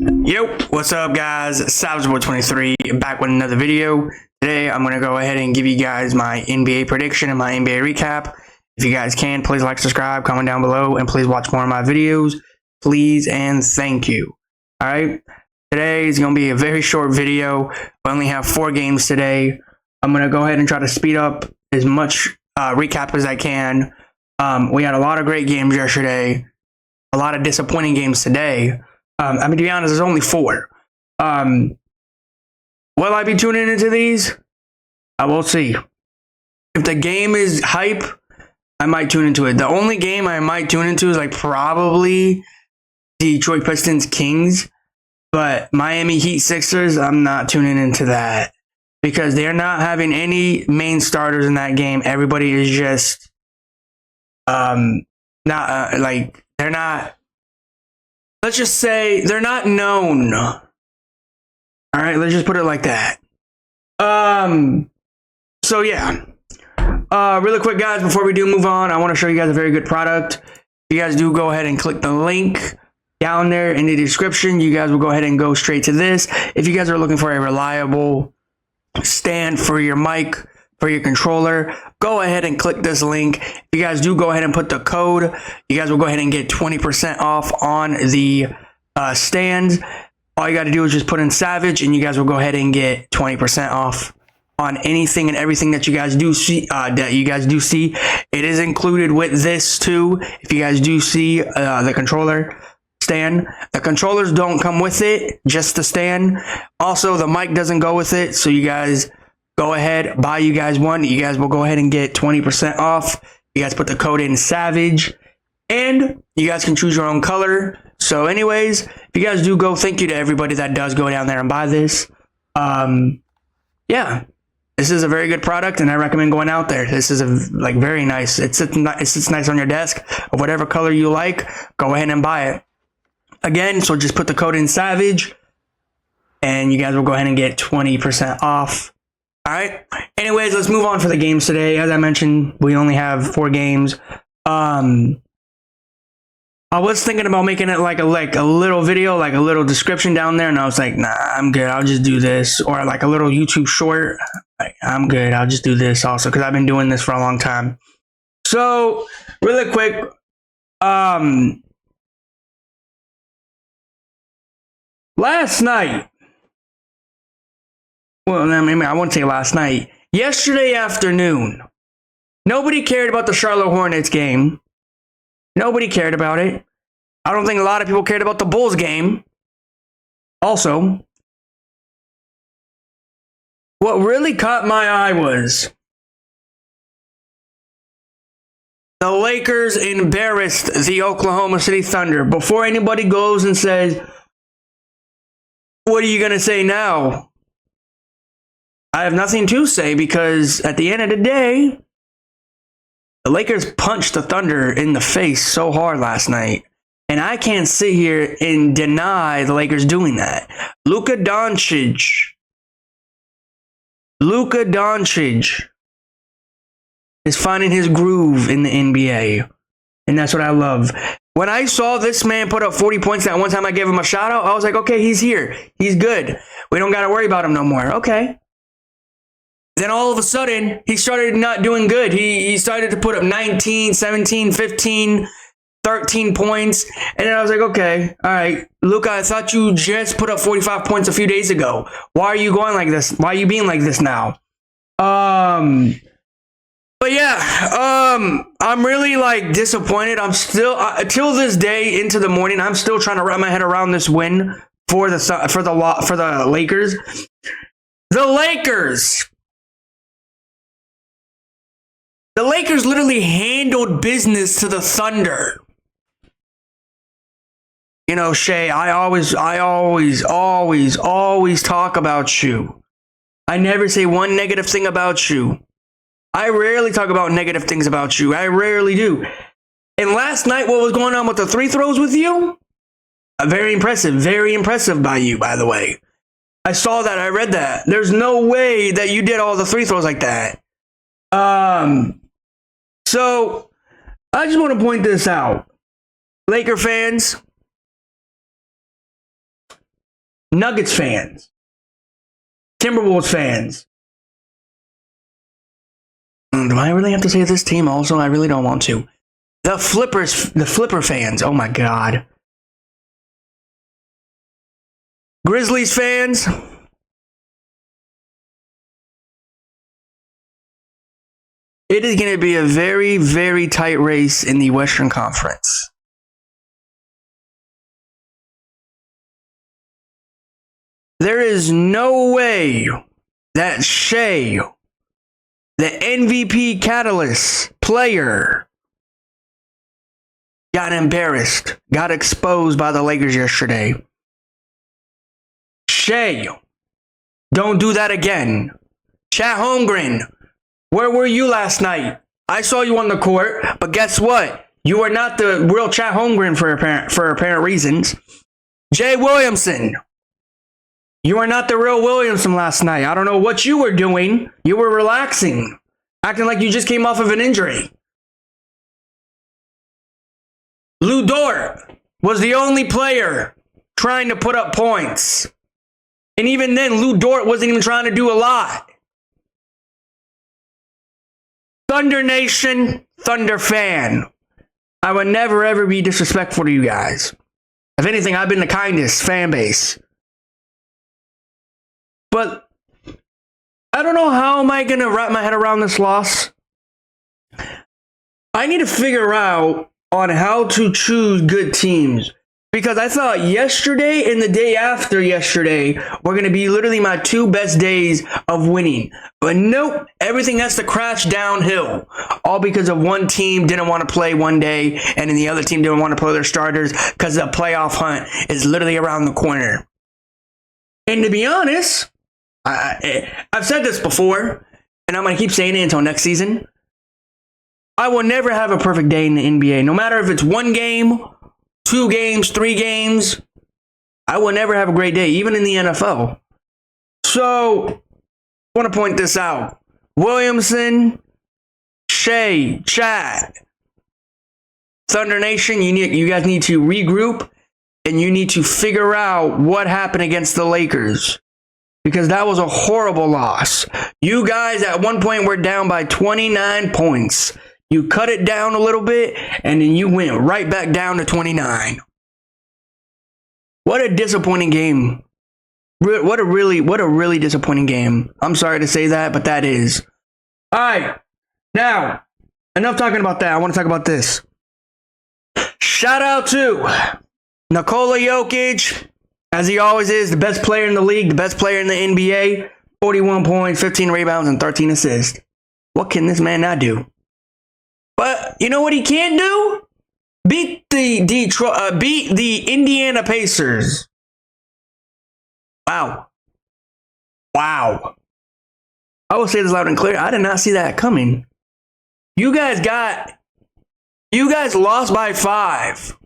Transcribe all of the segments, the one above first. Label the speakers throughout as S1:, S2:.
S1: Yo, what's up guys? SavageBoy23 back with another video. Today I'm going to go ahead and give you guys my NBA prediction and my NBA recap. If you guys can, please like, subscribe, comment down below, and please watch more of my videos. Please and thank you. Alright, today is going to be a very short video. We only have 4 games today. I'm going to go ahead and try to speed up as much recap as I can. We had a lot of great games yesterday. A lot of disappointing games today. I mean, to be honest, there's only 4. Will I be tuning into these? I will see. If the game is hype, I might tune into it. The only game I might tune into is like probably Detroit Pistons Kings, but Miami Heat Sixers, I'm not tuning into that because they're not having any main starters in that game. Everybody is just they're not. Let's just say they're not known. All right, let's just put it like that. So yeah. Really quick, guys, before we do move on, I want to show you guys a very good product. You guys do go ahead and click the link down there in the description. You guys will go ahead and go straight to this. If you guys are looking for a reliable stand for your mic, for your controller, go ahead and click this link. If you guys do go ahead and put the code, you guys will go ahead and get 20% off on the stands. All you got to do is just put in Savage and you guys will go ahead and get 20% off on anything and everything that you guys do see. It is included with this too. If you guys do see the controller stand, the controllers don't come with it, just the stand. Also, the mic doesn't go with it, so you guys go ahead, buy you guys one. You guys will go ahead and get 20% off. You guys put the code in Savage, and you guys can choose your own color. So anyways, if you guys do go, thank you to everybody that does go down there and buy this. Yeah, this is a very good product, and I recommend going out there. This is very nice. It sits nice on your desk of whatever color you like. Go ahead and buy it. Again, so just put the code in Savage, and you guys will go ahead and get 20% off. All right. Anyways, let's move on for the games today. As I mentioned, we only have 4 games. I was thinking about making it like a little video, like a little description down there, and I was like, nah, I'm good. I'll just do this, or like a little YouTube short. Like, I'm good. I'll just do this also because I've been doing this for a long time. So, really quick, last night. Well, I mean, I won't say last night. Yesterday afternoon, nobody cared about the Charlotte Hornets game. Nobody cared about it. I don't think a lot of people cared about the Bulls game. Also, what really caught my eye was the Lakers embarrassed the Oklahoma City Thunder. Before anybody goes and says, what are you going to say now? I have nothing to say because at the end of the day, the Lakers punched the Thunder in the face so hard last night. And I can't sit here and deny the Lakers doing that. Luka Doncic is finding his groove in the NBA. And that's what I love. When I saw this man put up 40 points that one time I gave him a shout out, I was like, okay, he's here. He's good. We don't got to worry about him no more. Okay. Then all of a sudden, he started not doing good. He started to put up 19, 17, 15, 13 points. And then I was like, okay, all right. Luka, I thought you just put up 45 points a few days ago. Why are you going like this? Why are you being like this now? But yeah, I'm really disappointed. I'm still, till this day into the morning, I'm still trying to wrap my head around this win for the Lakers. The Lakers literally handled business to the Thunder. You know, Shay, I always talk about you. I never say one negative thing about you. I rarely talk about negative things about you. I rarely do. And last night, what was going on with the 3 throws with you? Very impressive by you, by the way. I saw that. I read that. There's no way that you did all the 3 throws like that. So I just want to point this out. Laker fans, Nuggets fans, Timberwolves fans. Do I really have to say this team also? I really don't want to. The Flipper fans. Oh my God. Grizzlies fans. It is going to be a very, very tight race in the Western Conference. There is no way that Shea, the MVP catalyst player, got embarrassed, got exposed by the Lakers yesterday. Shea, don't do that again. Chat Holmgren, where were you last night? I saw you on the court, but guess what? You are not the real Chat Holmgren for apparent reasons. Jay Williamson, you are not the real Williamson last night. I don't know what you were doing. You were relaxing, acting like you just came off of an injury. Lou Dort was the only player trying to put up points. And even then, Lou Dort wasn't even trying to do a lot. Thunder Nation, Thunder fan. I would never ever be disrespectful to you guys. If anything, I've been the kindest fan base. But I don't know how am I going to wrap my head around this loss. I need to figure out on how to choose good teams. Because I thought yesterday and the day after yesterday were going to be literally my two best days of winning. But nope, everything has to crash downhill. All because of one team didn't want to play one day and then the other team didn't want to play their starters because the playoff hunt is literally around the corner. And to be honest, I've said this before, and I'm going to keep saying it until next season. I will never have a perfect day in the NBA. No matter if it's one game, 2 games, 3 games, I will never have a great day, even in the NFL. So, I want to point this out. Williamson, Shea, Chad, Thunder Nation, you guys need to regroup, and you need to figure out what happened against the Lakers. Because that was a horrible loss. You guys at one point were down by 29 points. You cut it down a little bit, and then you went right back down to 29. What a disappointing game. What a really disappointing game. I'm sorry to say that, but that is. All right. Now, enough talking about that. I want to talk about this. Shout out to Nikola Jokic, as he always is, the best player in the league, the best player in the NBA. 41 points, 15 rebounds, and 13 assists. What can this man not do? But you know what he can't do? Beat the Indiana Pacers. Wow. I will say this loud and clear. I did not see that coming. You guys lost by 5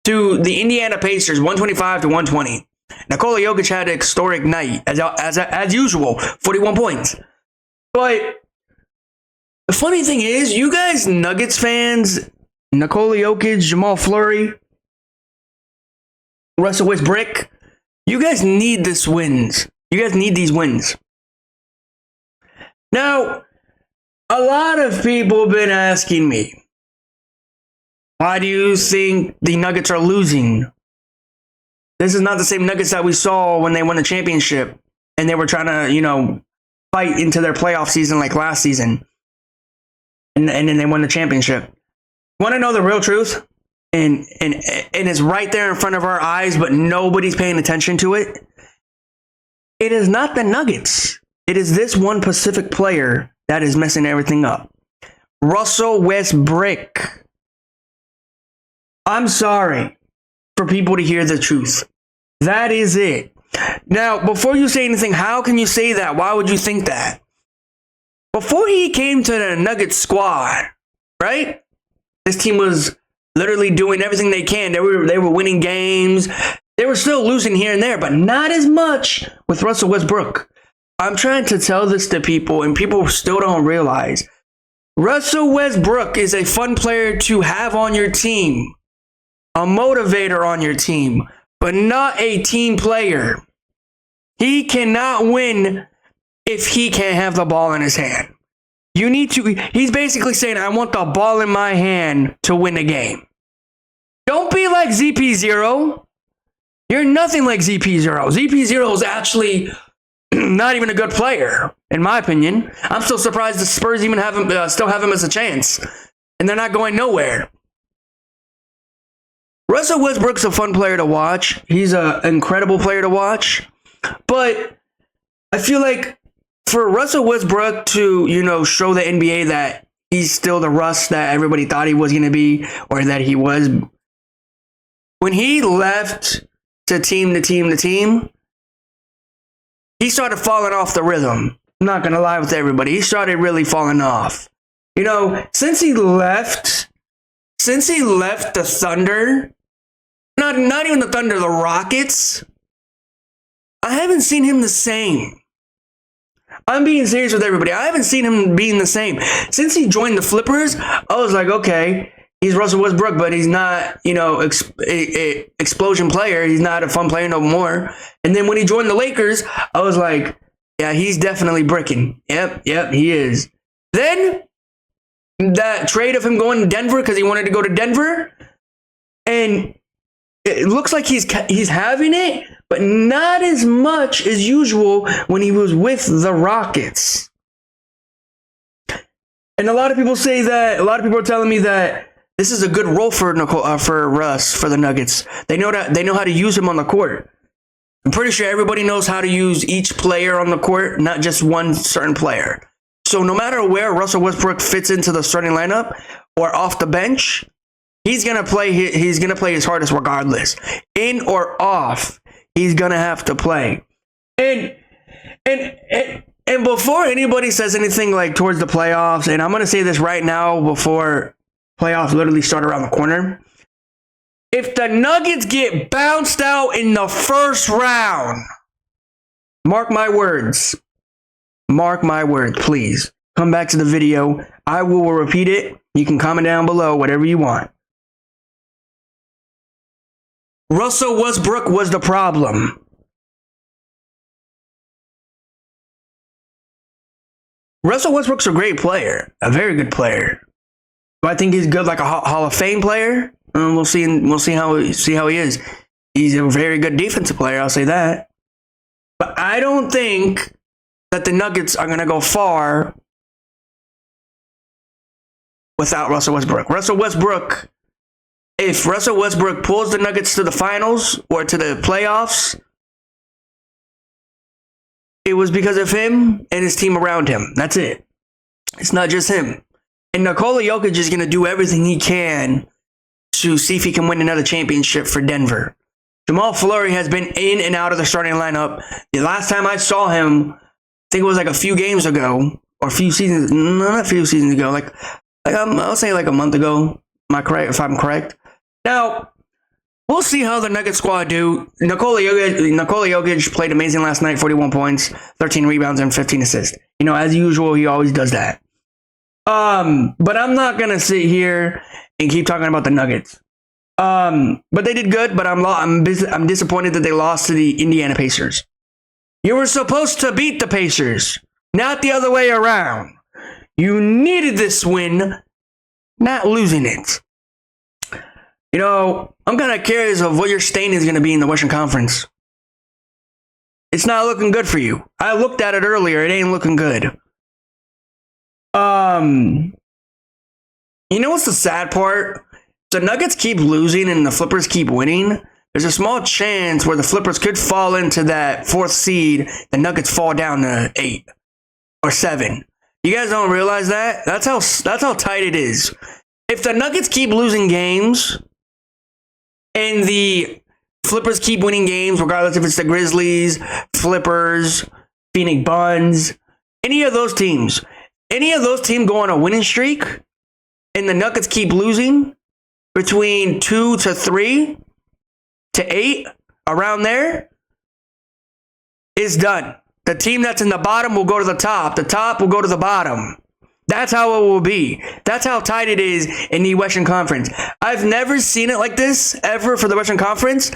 S1: to the Indiana Pacers, 125 to 120. Nikola Jokic had an historic night, as usual, 41 points. But the funny thing is, you guys Nuggets fans, Nikola Jokic, Jamal Fleury, Russell Westbrook, you guys need these wins. You guys need these wins. Now, a lot of people have been asking me, why do you think the Nuggets are losing? This is not the same Nuggets that we saw when they won the championship and they were trying to, fight into their playoff season like last season. And then they won the championship. Want to know the real truth? And it's right there in front of our eyes, but nobody's paying attention to it. It is not the Nuggets. It is this one Pacific player that is messing everything up. Russell Westbrook. I'm sorry for people to hear the truth. That is it. Now, before you say anything, how can you say that? Why would you think that? Before he came to the Nuggets squad, right? This team was literally doing everything they can. They were winning games. They were still losing here and there, but not as much with Russell Westbrook. I'm trying to tell this to people, and people still don't realize. Russell Westbrook is a fun player to have on your team, a motivator on your team, but not a team player. He cannot win if he can't have the ball in his hand. He's basically saying, I want the ball in my hand to win a game. Don't be like ZP0. You're nothing like ZP0. ZP0 is actually not even a good player, in my opinion. I'm still surprised the Spurs even still have him as a chance. And they're not going nowhere. Russell Westbrook's a fun player to watch. He's an incredible player to watch. But I feel like for Russell Westbrook to, show the NBA that he's still the Russ that everybody thought he was going to be, or that he was, when he left to team, he started falling off the rhythm. I'm not going to lie with everybody. He started really falling off. Since he left the Thunder, not even the Thunder, the Rockets, I haven't seen him the same. I'm being serious with everybody. I haven't seen him being the same. Since he joined the Flippers, I was like, okay, he's Russell Westbrook, but he's not, explosion player. He's not a fun player no more. And then when he joined the Lakers, I was like, yeah, he's definitely bricking. Yep, he is. Then that trade of him going to Denver because he wanted to go to Denver, and it looks like he's having it, but not as much as usual when he was with the Rockets. And a lot of people are telling me that this is a good role for Russ for the Nuggets. They know how to use him on the court. I'm pretty sure everybody knows how to use each player on the court, not just one certain player. So no matter where Russell Westbrook fits into the starting lineup or off the bench, he's gonna play his hardest regardless. In or off, he's gonna have to play. And before anybody says anything like towards the playoffs, and I'm gonna say this right now before playoffs literally start around the corner. If the Nuggets get bounced out in the first round, mark my words, please. Come back to the video. I will repeat it. You can comment down below, whatever you want. Russell Westbrook was the problem. Russell Westbrook's a great player, a very good player. Do I think he's good like a Hall of Fame player? We'll see how he is. He's a very good defensive player, I'll say that. But I don't think that the Nuggets are going to go far without Russell Westbrook. If Russell Westbrook pulls the Nuggets to the finals or to the playoffs, it was because of him and his team around him. That's it. It's not just him. And Nikola Jokic is going to do everything he can to see if he can win another championship for Denver. Jamal Fleury has been in and out of the starting lineup. The last time I saw him, I think it was like a few games ago, or a few seasons, not a few seasons ago, I'll say like a month ago. Am I correct? If I'm correct. Now, we'll see how the Nuggets squad do. Nikola Jokic played amazing last night, 41 points, 13 rebounds, and 15 assists. As usual, he always does that. But I'm not gonna sit here and keep talking about the Nuggets. But they did good. But I'm disappointed that they lost to the Indiana Pacers. You were supposed to beat the Pacers, not the other way around. You needed this win, not losing it. I'm kind of curious of what your stain is going to be in the Western Conference. It's not looking good for you. I looked at it earlier. It ain't looking good. What's the sad part? The Nuggets keep losing and the Flippers keep winning. There's a small chance where the Flippers could fall into that 4th seed. The Nuggets fall down to 8 or 7. You guys don't realize that? That's how tight it is. If the Nuggets keep losing games and the Flippers keep winning games, regardless if it's the Grizzlies, Flippers, Phoenix Suns, any of those teams go on a winning streak, and the Nuggets keep losing between 2 to 3 to 8, around there, is done. The team that's in the bottom will go to the top. The top will go to the bottom. That's how it will be. That's how tight it is in the Western Conference. I've never seen it like this ever for the Western Conference.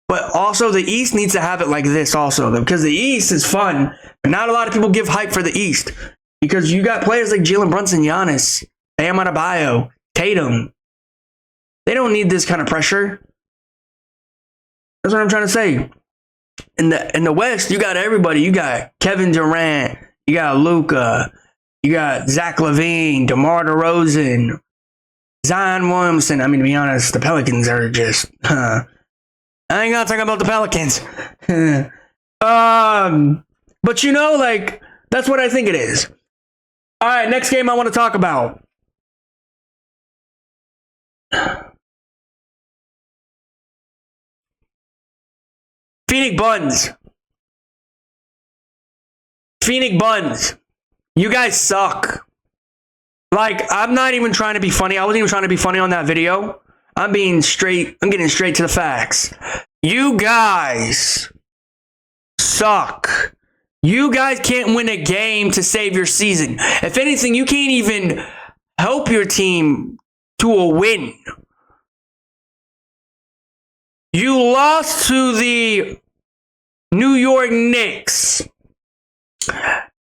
S1: But also the East needs to have it like this also, because the East is fun. But not a lot of people give hype for the East because you got players like Jalen Brunson, Giannis, Bam Adebayo, Tatum. They don't need this kind of pressure. That's what I'm trying to say. In the West, you got everybody. You got Kevin Durant. You got Luka. You got Zach LaVine, DeMar DeRozan, Zion Williamson. I mean, to be honest, the Pelicans are just... I ain't gonna talk about the Pelicans. But you know, like, that's what I think it is. All right, next game I want to talk about. Phoenix Buns. Phoenix Buns. You guys suck. Like, I'm not even trying to be funny. I wasn't even trying to be funny on that video. I'm getting straight to the facts. You guys suck. You guys can't win a game to save your season. If anything, you can't even help your team to a win. You lost to the New York Knicks.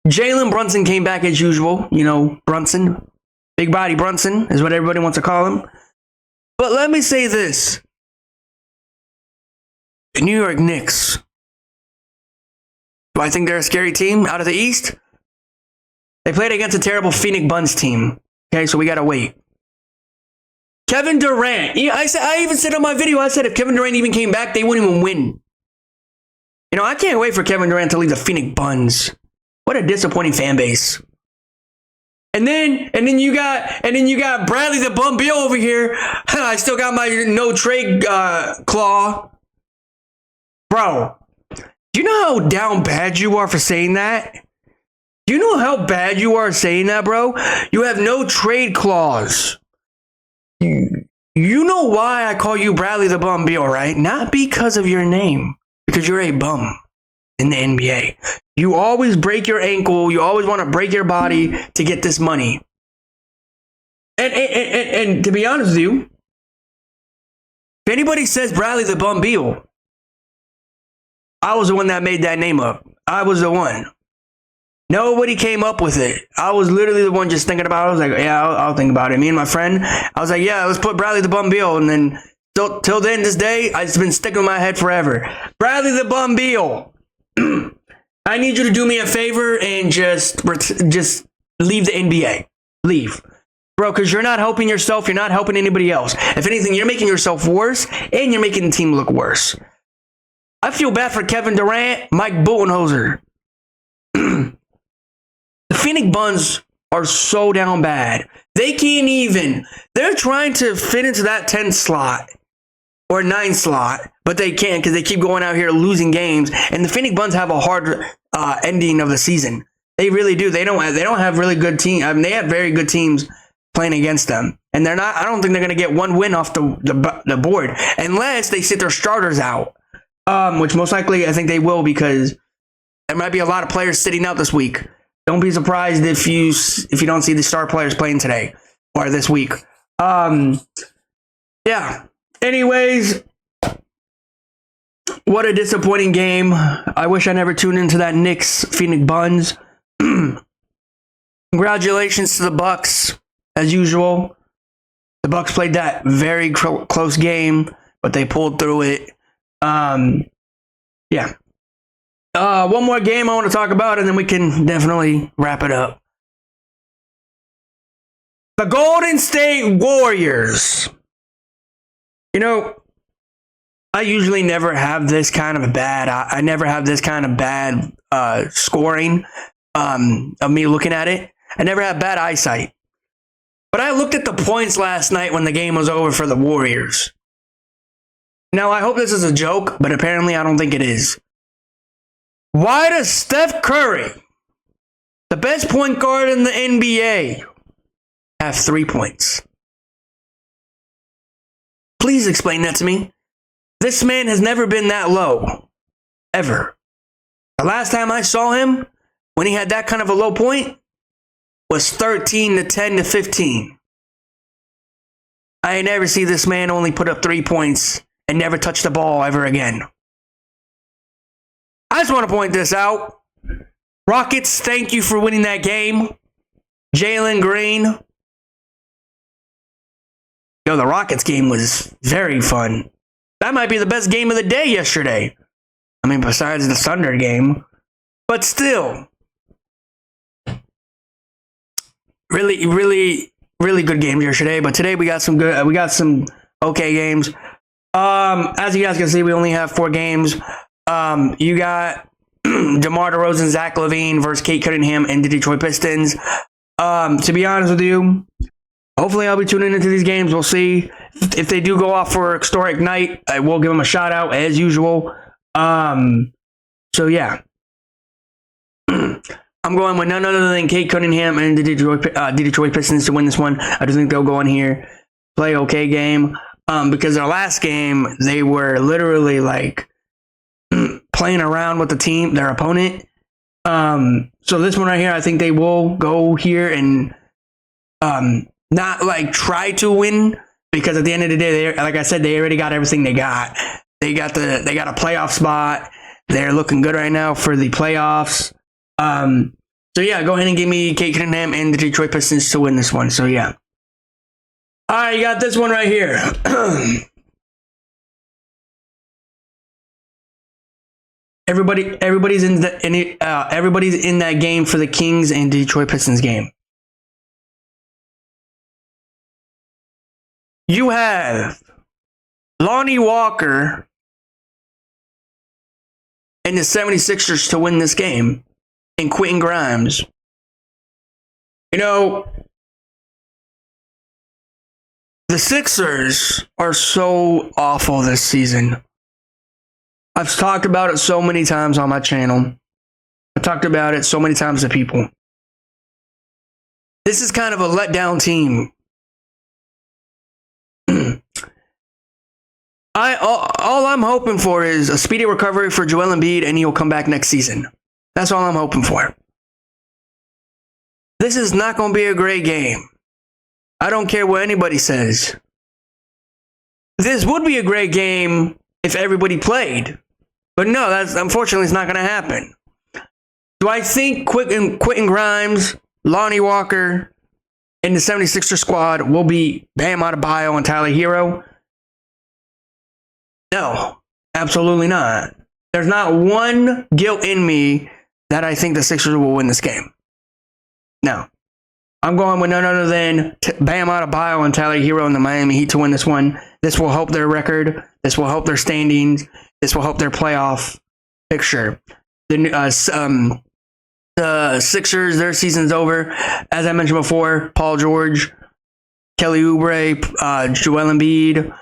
S1: Jalen Brunson came back as usual. You know, Brunson. Big body Brunson is what everybody wants to call him. But let me say this. The New York Knicks. Do I think they're a scary team out of the East? They played against a terrible Phoenix Buns team. Okay, so we got to wait. Kevin Durant. Yeah, I even said on my video, I said if Kevin Durant even came back, they wouldn't even win. You know, I can't wait for Kevin Durant to leave the Phoenix Buns. What a disappointing fan base. And then you got Bradley the Bum Bill over here. I still got my no trade claw. Bro, do you know how down bad you are for saying that? Do you know how bad you are saying that, bro? You have no trade clause. You know why I call you Bradley the Bum Bill, right? Not because of your name. Because you're a bum in the NBA. You always break your ankle. You always want to break your body to get this money. And to be honest with you, if anybody says Bradley the Bum Bill, I was the one that made that name up. I was the one. Nobody came up with it. I was literally the one just thinking about it. I was like, yeah, I'll think about it. Me and my friend, I was like, yeah, let's put Bradley the Bum Bill. And then till then, this day, it's been sticking in my head forever. Bradley the Bum Bill. I need you to do me a favor and just leave the NBA. Leave. Bro, because you're not helping yourself. You're not helping anybody else. If anything, you're making yourself worse and you're making the team look worse. I feel bad for Kevin Durant, Mike Budenholzer. The Phoenix Buns are so down bad. They can't even. They're trying to fit into that 10 slot or 9 slot, but they can't because they keep going out here losing games. And the Phoenix Buns have a hard ending of the season. They really do. They don't have really good teams. I mean, they have very good teams playing against them, and they're not. I don't think they're going to get one win off the board unless they sit their starters out. Which most likely I think they will, because there might be a lot of players sitting out this week. Don't be surprised if you don't see the star players playing today or this week. Yeah. Anyways, what a disappointing game. I wish I never tuned into that Knicks Phoenix Buns. Congratulations to the Bucks, as usual. The Bucks played that very close game, but they pulled through it. Yeah. One more game I want to talk about, and then we can definitely wrap it up. The Golden State Warriors. You know, I usually never have this kind of bad. I never have this kind of bad scoring of me looking at it. I never have bad eyesight. But I looked at the points last night when the game was over for the Warriors. Now, I hope this is a joke, but apparently I don't think it is. Why does Steph Curry, the best point guard in the NBA, have 3 points? Please explain that to me. This man has never been that low. Ever. The last time I saw him, when he had that kind of a low point, was 13 to 10 to 15. I ain't never see this man only put up 3 points and never touch the ball ever again. I just want to point this out. Rockets, thank you for winning that game. Jalen Green. Yo, the Rockets game was very fun. That might be the best game of the day yesterday. I mean, besides the Thunder game. But still. Really, really, really good games yesterday. But today we got some okay games. As you guys can see, we only have 4 games. You got DeMar DeRozan, Zach LaVine versus Kate Cunningham and the Detroit Pistons. To be honest with you, hopefully I'll be tuning into these games. We'll see. If they do go off for a historic night, I will give them a shout out as usual. So yeah. I'm going with none other than Kate Cunningham and the Detroit Pistons to win this one. I just think they'll go in here, play okay game. Because their last game, they were literally like playing around with their opponent. So this one right here, I think they will go here and not like try to win, because at the end of the day, like I said, they already got everything they got. They got a playoff spot. They're looking good right now for the playoffs. So yeah, go ahead and give me Kate Cunningham and the Detroit Pistons to win this one. So yeah. All right, you got this one right here. Everybody's in that game for the Kings and Detroit Pistons game. You have Lonnie Walker and the 76ers to win this game, and Quentin Grimes. You know, the Sixers are so awful this season. I've talked about it so many times on my channel. I've talked about it so many times to people. This is kind of a letdown team. All I'm hoping for is a speedy recovery for Joel Embiid, and he'll come back next season. That's all I'm hoping for. This is not going to be a great game. I don't care what anybody says. This would be a great game if everybody played. But no, that's unfortunately it's not going to happen. Do I think Quentin Grimes, Lonnie Walker, and the 76er squad will be Bam Adebayo and Tyler Hero? No, absolutely not. There's not one guilt in me that I think the Sixers will win this game. No. I'm going with none other than Bam Adebayo and Tyler Hero and the Miami Heat to win this one. This will help their record. This will help their standings. This will help their playoff picture. The Sixers, their season's over. As I mentioned before, Paul George, Kelly Oubre, Joel Embiid,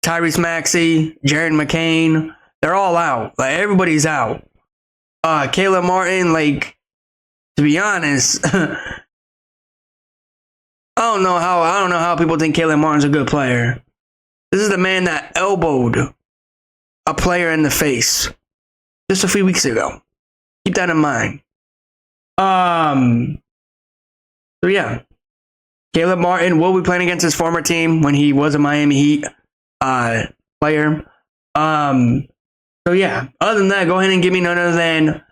S1: Tyrese Maxey, Jared McCain, they're all out. Like, everybody's out. Caleb Martin, like, to be honest, I don't know how people think Caleb Martin's a good player. This is the man that elbowed a player in the face just a few weeks ago. Keep that in mind. So yeah, Caleb Martin will be playing against his former team when he was a Miami Heat player. So yeah, other than that, go ahead and give me none other than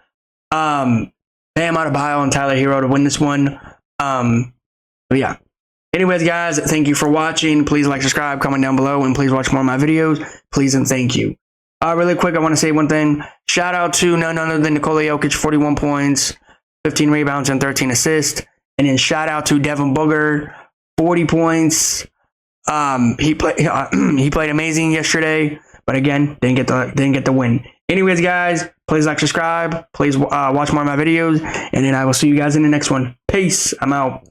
S1: Bam Adebayo and Tyler Hero to win this one. So yeah. Anyways, guys, thank you for watching. Please like, subscribe, comment down below, and please watch more of my videos. Please and thank you. Really quick, I want to say one thing. Shout out to none other than Nikola Jokic, 41 points, 15 rebounds, and 13 assists. And then shout out to Devin Booker, 40 points. He played amazing yesterday, but again, didn't get the win. Anyways, guys, please like, subscribe. Please watch more of my videos, and then I will see you guys in the next one. Peace. I'm out.